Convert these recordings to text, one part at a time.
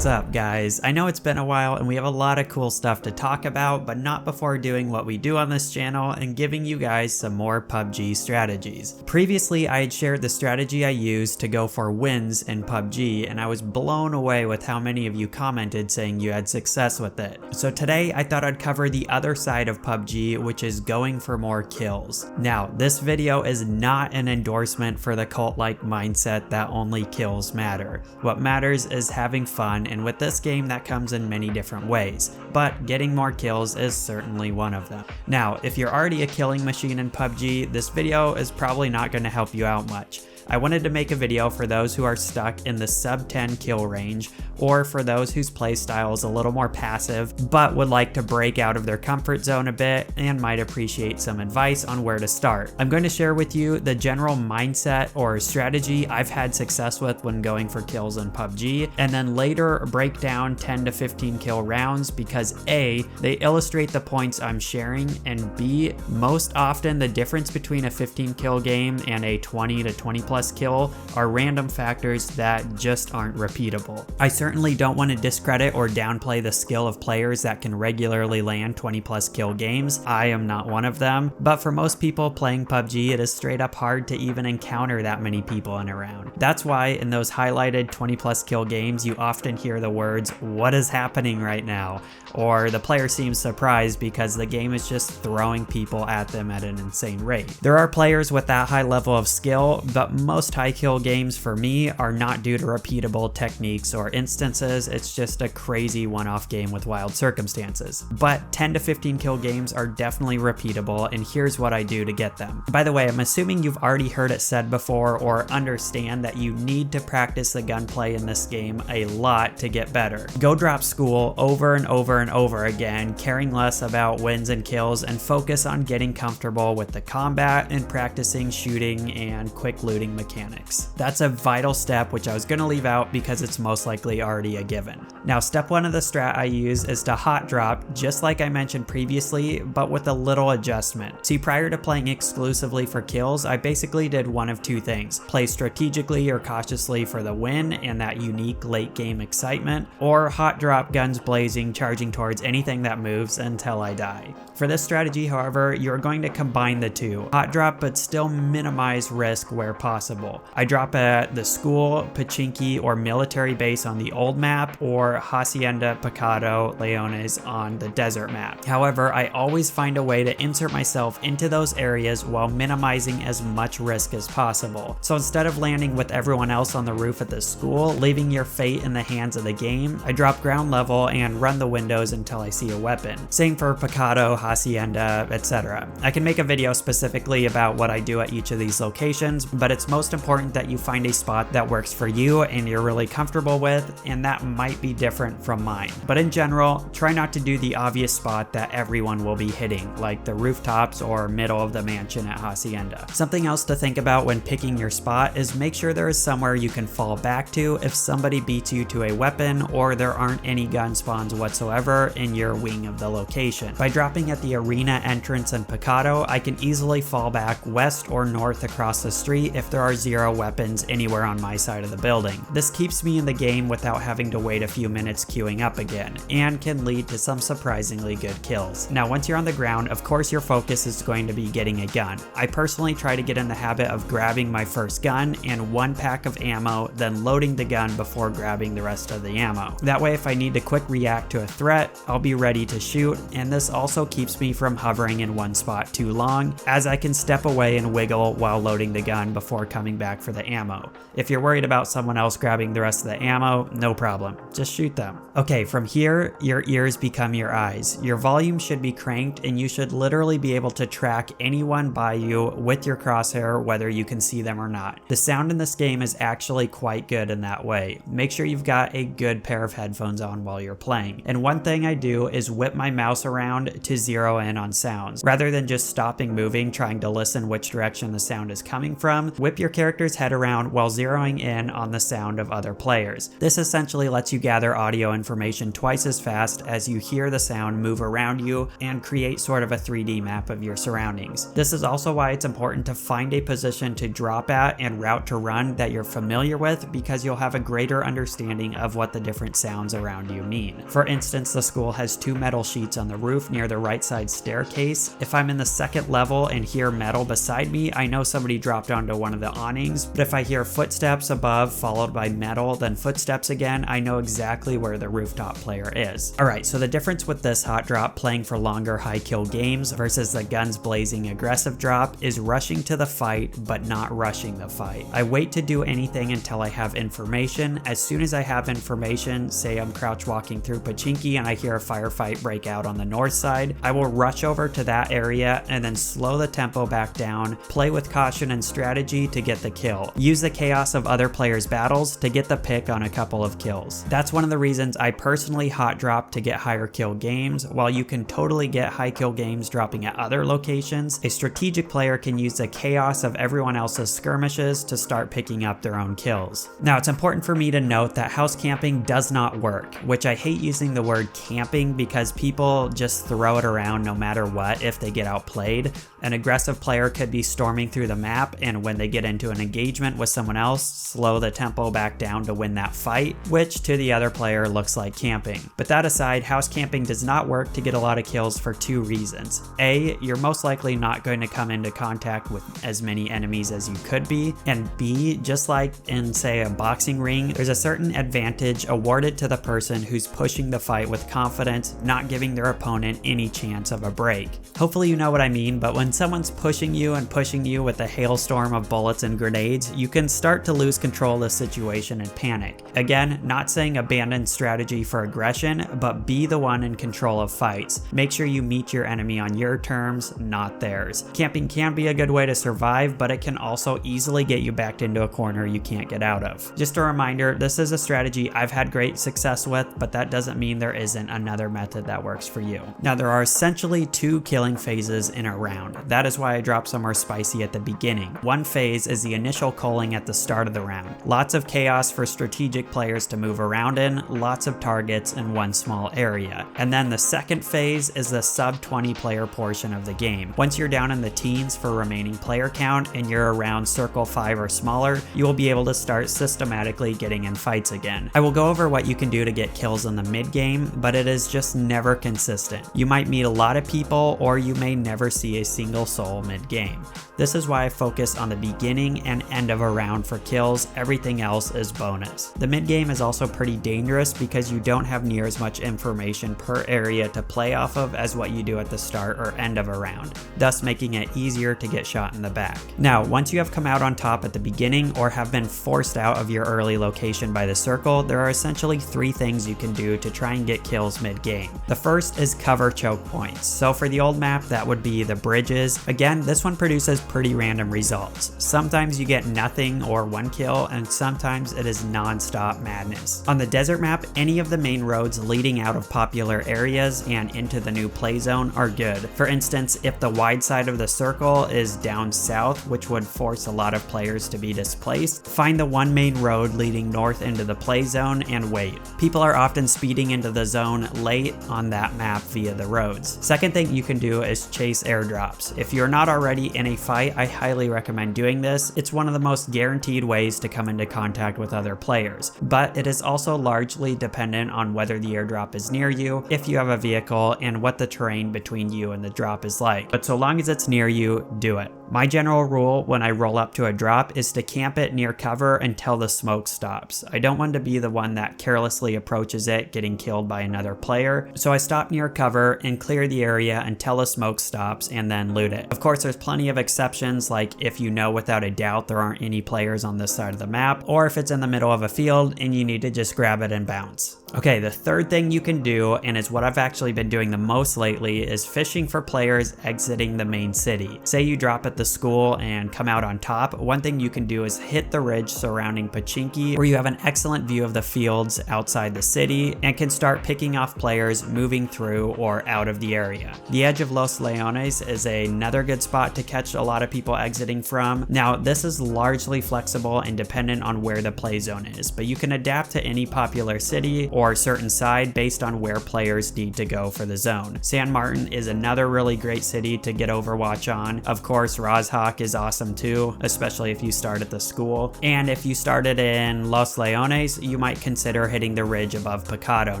What's up, guys? I know it's been a while and we have a lot of cool stuff to talk about, but not before doing what we do on this channel and giving you guys some more PUBG strategies. Previously, I had shared the strategy I used to go for wins in PUBG, and I was blown away with how many of you commented saying you had success with it. So today, I thought I'd cover the other side of PUBG, which is going for more kills. Now, this video is not an endorsement for the cult-like mindset that only kills matter. What matters is having fun, and with this game that comes in many different ways, but getting more kills is certainly one of them. Now, if you're already a killing machine in PUBG, this video is probably not going to help you out much. I wanted to make a video for those who are stuck in the sub 10 kill range, or for those whose playstyle is a little more passive but would like to break out of their comfort zone a bit and might appreciate some advice on where to start. I'm going to share with you the general mindset or strategy I've had success with when going for kills in PUBG, and then later break down 10 to 15 kill rounds because A, they illustrate the points I'm sharing, and B, most often the difference between a 15 kill game and a 20 to 20 plus kill are random factors that just aren't repeatable. I certainly don't want to discredit or downplay the skill of players that can regularly land 20 plus kill games. I am not one of them, but for most people playing PUBG, it is straight up hard to even encounter that many people in a round. That's why in those highlighted 20 plus kill games, you often hear the words, "What is happening right now?" Or the player seems surprised because the game is just throwing people at them at an insane rate. There are players with that high level of skill, but most high kill games for me are not due to repeatable techniques or instances, it's just a crazy one-off game with wild circumstances. But 10 to 15 kill games are definitely repeatable, and here's what I do to get them. By the way, I'm assuming you've already heard it said before or understand that you need to practice the gunplay in this game a lot to get better. Go drop school over and over and over again, caring less about wins and kills, and focus on getting comfortable with the combat and practicing shooting and quick looting mechanics. That's a vital step which I was going to leave out because it's most likely already a given. Now, step one of the strat I use is to hot drop, just like I mentioned previously, but with a little adjustment. See, prior to playing exclusively for kills, I basically did one of two things: play strategically or cautiously for the win and that unique late game excitement, or hot drop guns blazing, charging towards anything that moves until I die. For this strategy, however, you're going to combine the two: hot drop but still minimize risk where possible. I drop at the school, Pachinki, or military base on the old map, or Hacienda, Picado, Leones on the desert map. However, I always find a way to insert myself into those areas while minimizing as much risk as possible. So instead of landing with everyone else on the roof at the school, leaving your fate in the hands of the game, I drop ground level and run the windows until I see a weapon. Same for Picado, Hacienda, etc. I can make a video specifically about what I do at each of these locations, but it's most important that you find a spot that works for you and you're really comfortable with, and that might be different from mine. But in general, try not to do the obvious spot that everyone will be hitting, like the rooftops or middle of the mansion at Hacienda. Something else to think about when picking your spot is make sure there is somewhere you can fall back to if somebody beats you to a weapon or there aren't any gun spawns whatsoever in your wing of the location. By dropping at the arena entrance in Picado, I can easily fall back west or north across the street if there are zero weapons anywhere on my side of the building. This keeps me in the game without having to wait a few minutes queuing up again, and can lead to some surprisingly good kills. Now, once you're on the ground, of course your focus is going to be getting a gun. I personally try to get in the habit of grabbing my first gun and one pack of ammo, then loading the gun before grabbing the rest of the ammo. That way, if I need to quick react to a threat, I'll be ready to shoot, and this also keeps me from hovering in one spot too long, as I can step away and wiggle while loading the gun before coming back for the ammo. If you're worried about someone else grabbing the rest of the ammo, no problem, just shoot them. Okay, from here, your ears become your eyes. Your volume should be cranked and you should literally be able to track anyone by you with your crosshair, whether you can see them or not. The sound in this game is actually quite good in that way. Make sure you've got a good pair of headphones on while you're playing. And one thing I do is whip my mouse around to zero in on sounds. Rather than just stopping moving trying to listen which direction the sound is coming from, whip your character's head around while zeroing in on the sound of other players. This essentially lets you gather audio information twice as fast as you hear the sound move around you and create sort of a 3D map of your surroundings. This is also why it's important to find a position to drop at and route to run that you're familiar with, because you'll have a greater understanding of what the different sounds around you mean. For instance, the school has 2 metal sheets on the roof near the right side staircase. If I'm in the second level and hear metal beside me, I know somebody dropped onto one of the awnings, but if I hear footsteps above followed by metal, then footsteps again, I know exactly where the rooftop player is. Alright, so the difference with this hot drop playing for longer high kill games versus the guns blazing aggressive drop is rushing to the fight but not rushing the fight. I wait to do anything until I have information. As soon as I have information, say I'm crouch walking through Pachinki and I hear a firefight break out on the north side, I will rush over to that area and then slow the tempo back down, play with caution and strategy to get the kill. Use the chaos of other players' battles to get the pick on a couple of kills. That's one of the reasons I personally hot drop to get higher kill games. While you can totally get high kill games dropping at other locations, a strategic player can use the chaos of everyone else's skirmishes to start picking up their own kills. Now, it's important for me to note that house camping does not work, which I hate using the word camping because people just throw it around no matter what if they get outplayed. An aggressive player could be storming through the map, and when they get into an engagement with someone else, slow the tempo back down to win that fight, which to the other player looks like camping. But that aside, house camping does not work to get a lot of kills for 2 reasons. A, you're most likely not going to come into contact with as many enemies as you could be, and B, just like in say a boxing ring, there's a certain advantage awarded to the person who's pushing the fight with confidence, not giving their opponent any chance of a break. Hopefully you know what I mean, but when someone's pushing you with a hailstorm of bullets and grenades, you can start to lose control of the situation and panic. Again, not saying abandon strategy for aggression, but be the one in control of fights. Make sure you meet your enemy on your terms, not theirs. Camping can be a good way to survive, but it can also easily get you backed into a corner you can't get out of. Just a reminder, this is a strategy I've had great success with, but that doesn't mean there isn't another method that works for you. Now, there are essentially 2 killing phases in a round. That is why I drop somewhere spicy at the beginning. One phase is the initial culling at the start of the round. Lots of chaos for strategic players to move around in, lots of targets in one small area. And then the second phase is the sub 20 player portion of the game. Once you're down in the teens for remaining player count and you're around circle 5 or smaller, you will be able to start systematically getting in fights again. I will go over what you can do to get kills in the mid game, but it is just never consistent. You might meet a lot of people, or you may never see a single soul mid game. This is why I focus on the beginning and end of a round for kills. Everything else is bonus. The mid game is also pretty dangerous because you don't have near as much information per area to play off of as what you do at the start or end of a round, thus making it easier to get shot in the back. Now, once you have come out on top at the beginning or have been forced out of your early location by the circle, there are essentially 3 things you can do to try and get kills mid game. The first is cover choke points. So for the old map, that would be the bridges. Again, this one produces pretty random results. Sometimes you get nothing or 1 kill, and sometimes it is non-stop madness. On the desert map, any of the main roads leading out of popular areas and into the new play zone are good. For instance, if the wide side of the circle is down south, which would force a lot of players to be displaced, find the one main road leading north into the play zone and wait. People are often speeding into the zone late on that map via the roads. Second thing you can do is chase airdrops. If you're not already in a fight, I highly recommend doing this. It's one of the most guaranteed ways to come into contact with other players, but it is also largely dependent on whether the airdrop is near you, if you have a vehicle, and what the terrain between you and the drop is like. But so long as it's near you, do it. My general rule when I roll up to a drop is to camp it near cover until the smoke stops. I don't want to be the one that carelessly approaches it, getting killed by another player, so I stop near cover and clear the area until the smoke stops and then loot it. Of course, there's plenty of exceptions, like if you know without a doubt there aren't any players on this side of the map, or if it's in the middle of a field and you need to just grab it and bounce. Okay, the third thing you can do, and is what I've actually been doing the most lately, is fishing for players exiting the main city. Say you drop at the school and come out on top, one thing you can do is hit the ridge surrounding Pachinki, where you have an excellent view of the fields outside the city and can start picking off players moving through or out of the area. The edge of Los Leones is another good spot to catch a lot of people exiting from. Now, this is largely flexible and dependent on where the play zone is, but you can adapt to any popular city or certain side based on where players need to go for the zone. San Martin is another really great city to get Overwatch on. Of course, Rozhok is awesome too, especially if you start at the school. And if you started in Los Leones, you might consider hitting the ridge above Picado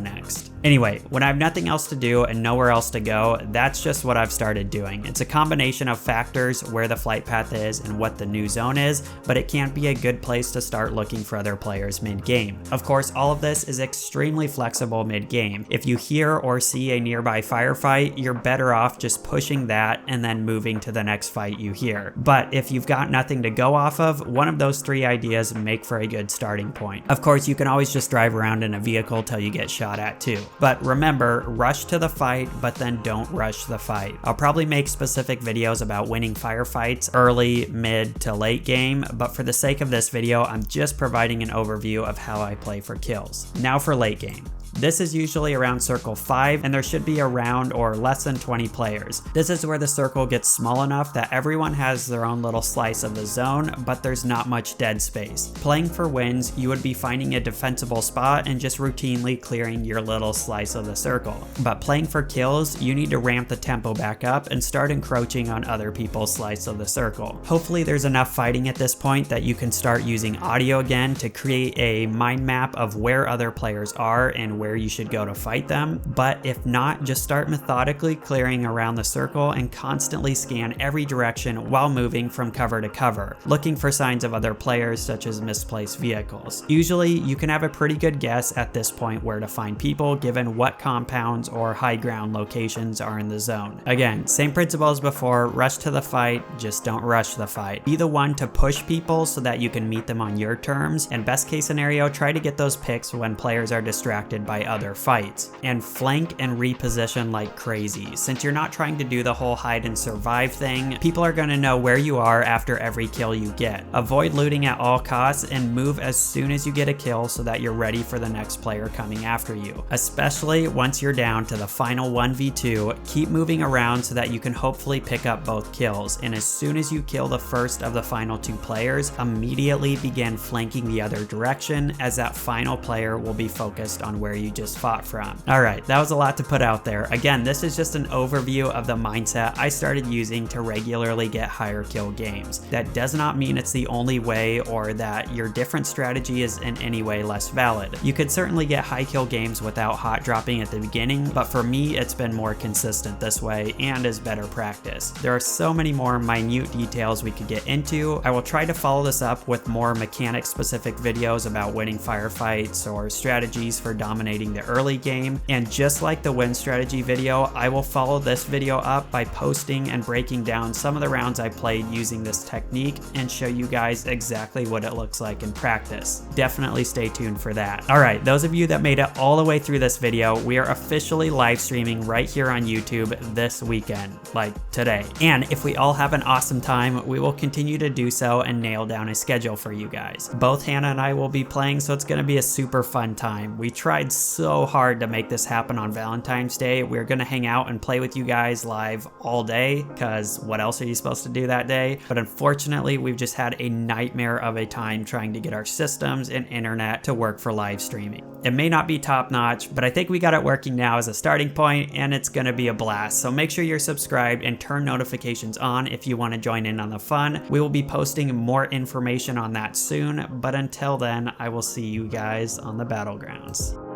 next. Anyway, when I have nothing else to do and nowhere else to go, that's just what I've started doing. It's a combination of factors, where the flight path is and what the new zone is, but it can be a good place to start looking for other players mid-game. Of course, all of this is extremely flexible mid-game. If you hear or see a nearby firefight, you're better off just pushing that and then moving to the next fight you hear. But if you've got nothing to go off of, one of those three ideas make for a good starting point. Of course, you can always just drive around in a vehicle till you get shot at too. But remember, rush to the fight, but then don't rush the fight. I'll probably make specific videos about winning firefights early, mid, to late game, but for the sake of this video, I'm just providing an overview of how I play for kills. Now for late game. This is usually around circle 5, and there should be around or less than 20 players. This is where the circle gets small enough that everyone has their own little slice of the zone, but there's not much dead space. Playing for wins, you would be finding a defensible spot and just routinely clearing your little slice of the circle. But playing for kills, you need to ramp the tempo back up and start encroaching on other people's slice of the circle. Hopefully there's enough fighting at this point that you can start using audio again to create a mind map of where other players are and where you should go to fight them. But if not, just start methodically clearing around the circle and constantly scan every direction while moving from cover to cover, looking for signs of other players such as misplaced vehicles. Usually you can have a pretty good guess at this point where to find people given what compounds or high ground locations are in the zone. Again, same principle as before, rush to the fight, just don't rush the fight. Be the one to push people so that you can meet them on your terms, and best case scenario, try to get those picks when players are distracted by other fights. And flank and reposition like crazy. Since you're not trying to do the whole hide and survive thing, people are going to know where you are after every kill you get. Avoid looting at all costs and move as soon as you get a kill so that you're ready for the next player coming after you. Especially once you're down to the final 1v2, keep moving around so that you can hopefully pick up both kills, and as soon as you kill the first of the final 2 players, immediately begin flanking the other direction, as that final player will be focused on where you just fought from. Alright, that was a lot to put out there. Again, this is just an overview of the mindset I started using to regularly get higher kill games. That does not mean it's the only way or that your different strategy is in any way less valid. You could certainly get high kill games without hot dropping at the beginning, but for me it's been more consistent this way and is better practice. There are so many more minute details we could get into. I will try to follow this up with more mechanic specific videos about winning firefights or strategies for dominating the early game, and just like the win strategy video, I will follow this video up by posting and breaking down some of the rounds I played using this technique and show you guys exactly what it looks like in practice. Definitely stay tuned for that. Alright, those of you that made it all the way through this video, we are officially live streaming right here on YouTube this weekend, like today. And if we all have an awesome time, we will continue to do so and nail down a schedule for you guys. Both Hannah and I will be playing, so it's going to be a super fun time. We tried so hard to make this happen on Valentine's Day. We're going to hang out and play with you guys live all day, because what else are you supposed to do that day? But unfortunately, we've just had a nightmare of a time trying to get our systems and internet to work for live streaming. It may not be top notch, but I think we got it working now as a starting point, and it's going to be a blast. So make sure you're subscribed and turn notifications on if you want to join in on the fun. We will be posting more information on that soon, but until then, I will see you guys on the Battlegrounds.